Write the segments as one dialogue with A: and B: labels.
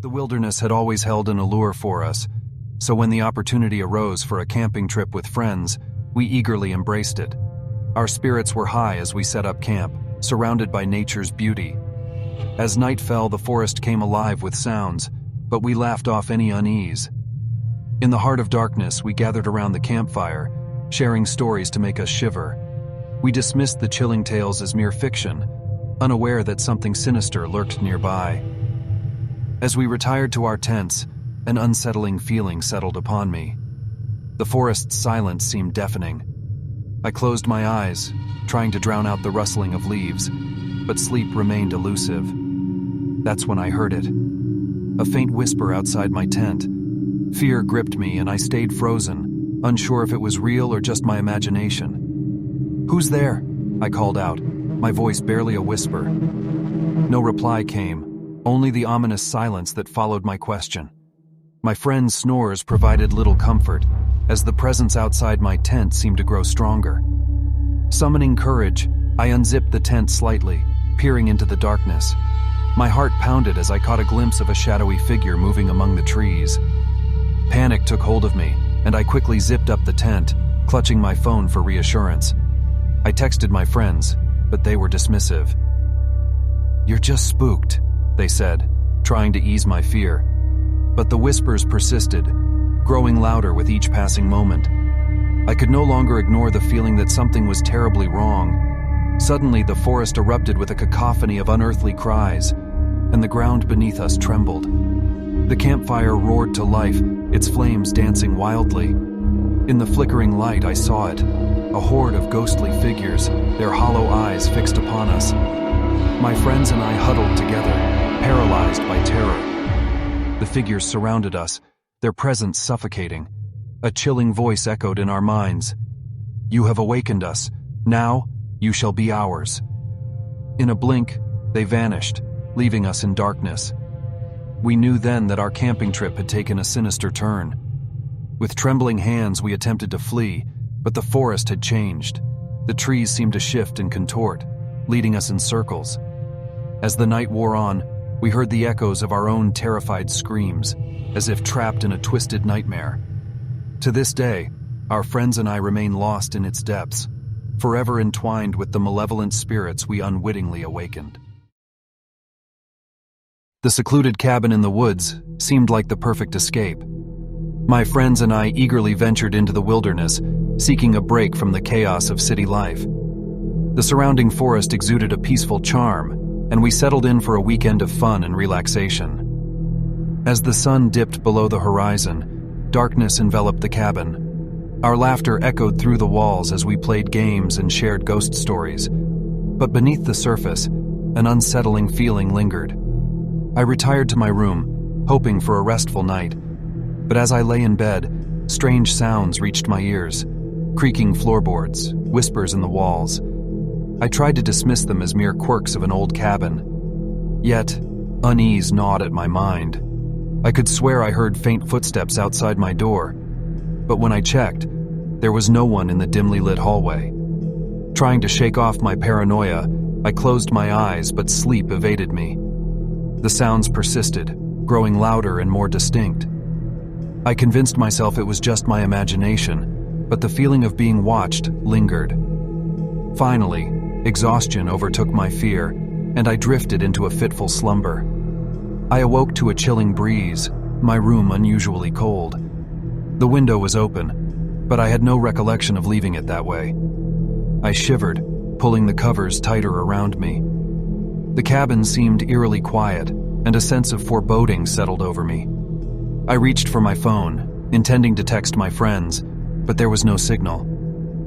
A: The wilderness had always held an allure for us, so when the opportunity arose for a camping trip with friends, we eagerly embraced it. Our spirits were high as we set up camp, surrounded by nature's beauty. As night fell, the forest came alive with sounds, but we laughed off any unease. In the heart of darkness, we gathered around the campfire, sharing stories to make us shiver. We dismissed the chilling tales as mere fiction, unaware that something sinister lurked nearby. As we retired to our tents, an unsettling feeling settled upon me. The forest's silence seemed deafening. I closed my eyes, trying to drown out the rustling of leaves, but sleep remained elusive. That's when I heard it. A faint whisper outside my tent. Fear gripped me and I stayed frozen, unsure if it was real or just my imagination. "Who's there?" I called out, my voice barely a whisper. No reply came, only the ominous silence that followed my question. My friend's snores provided little comfort, as the presence outside my tent seemed to grow stronger. Summoning courage, I unzipped the tent slightly, peering into the darkness. My heart pounded as I caught a glimpse of a shadowy figure moving among the trees. Panic took hold of me, and I quickly zipped up the tent, clutching my phone for reassurance. I texted my friends, but they were dismissive. "You're just spooked," they said, trying to ease my fear. But the whispers persisted, growing louder with each passing moment. I could no longer ignore the feeling that something was terribly wrong. Suddenly, the forest erupted with a cacophony of unearthly cries, and the ground beneath us trembled. The campfire roared to life, its flames dancing wildly. In the flickering light, I saw it, a horde of ghostly figures, their hollow eyes fixed upon us. My friends and I huddled together, paralyzed by terror. The figures surrounded us, their presence suffocating. A chilling voice echoed in our minds. "You have awakened us. Now, you shall be ours." In a blink, they vanished, leaving us in darkness. We knew then that our camping trip had taken a sinister turn. With trembling hands, we attempted to flee, but the forest had changed. The trees seemed to shift and contort, leading us in circles. As the night wore on, we heard the echoes of our own terrified screams, as if trapped in a twisted nightmare. To this day, our friends and I remain lost in its depths, forever entwined with the malevolent spirits we unwittingly awakened. The secluded cabin in the woods seemed like the perfect escape. My friends and I eagerly ventured into the wilderness, seeking a break from the chaos of city life. The surrounding forest exuded a peaceful charm, and we settled in for a weekend of fun and relaxation. As the sun dipped below the horizon, darkness enveloped the cabin. Our laughter echoed through the walls as we played games and shared ghost stories. But beneath the surface, an unsettling feeling lingered. I retired to my room, hoping for a restful night. But as I lay in bed, strange sounds reached my ears. Creaking floorboards, whispers in the walls. I tried to dismiss them as mere quirks of an old cabin. Yet, unease gnawed at my mind. I could swear I heard faint footsteps outside my door, but when I checked, there was no one in the dimly lit hallway. Trying to shake off my paranoia, I closed my eyes, but sleep evaded me. The sounds persisted, growing louder and more distinct. I convinced myself it was just my imagination, but the feeling of being watched lingered. Finally, exhaustion overtook my fear, and I drifted into a fitful slumber. I awoke to a chilling breeze, my room unusually cold. The window was open, but I had no recollection of leaving it that way. I shivered, pulling the covers tighter around me. The cabin seemed eerily quiet, and a sense of foreboding settled over me. I reached for my phone, intending to text my friends, but there was no signal.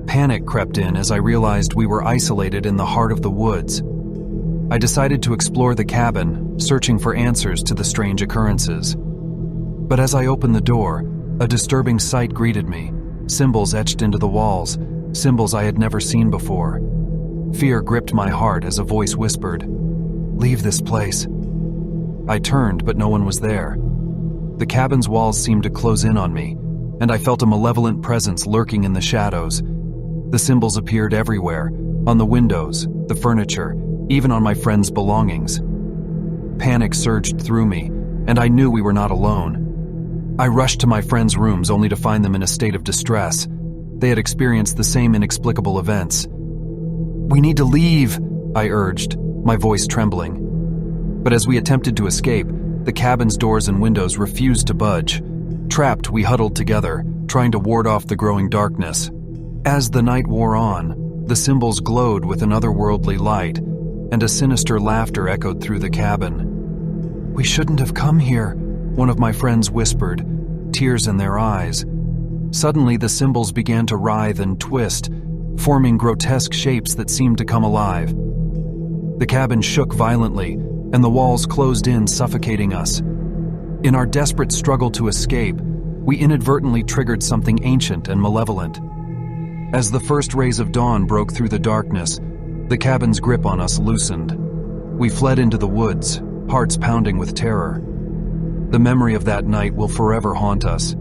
A: Panic crept in as I realized we were isolated in the heart of the woods. I decided to explore the cabin, searching for answers to the strange occurrences. But as I opened the door, a disturbing sight greeted me, symbols etched into the walls, symbols I had never seen before. Fear gripped my heart as a voice whispered, "Leave this place." I turned, but no one was there. The cabin's walls seemed to close in on me, and I felt a malevolent presence lurking in the shadows. The symbols appeared everywhere, on the windows, the furniture, even on my friends' belongings. Panic surged through me, and I knew we were not alone. I rushed to my friends' rooms only to find them in a state of distress. They had experienced the same inexplicable events. "We need to leave," I urged, my voice trembling. But as we attempted to escape, the cabin's doors and windows refused to budge. Trapped, we huddled together, trying to ward off the growing darkness. As the night wore on, the symbols glowed with an otherworldly light, and a sinister laughter echoed through the cabin. "We shouldn't have come here," one of my friends whispered, tears in their eyes. Suddenly, the symbols began to writhe and twist, forming grotesque shapes that seemed to come alive. The cabin shook violently, and the walls closed in, suffocating us. In our desperate struggle to escape, we inadvertently triggered something ancient and malevolent. As the first rays of dawn broke through the darkness, the cabin's grip on us loosened. We fled into the woods, hearts pounding with terror. The memory of that night will forever haunt us.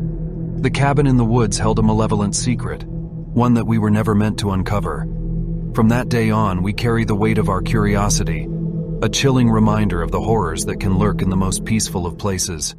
A: The cabin in the woods held a malevolent secret, one that we were never meant to uncover. From that day on, we carry the weight of our curiosity, a chilling reminder of the horrors that can lurk in the most peaceful of places.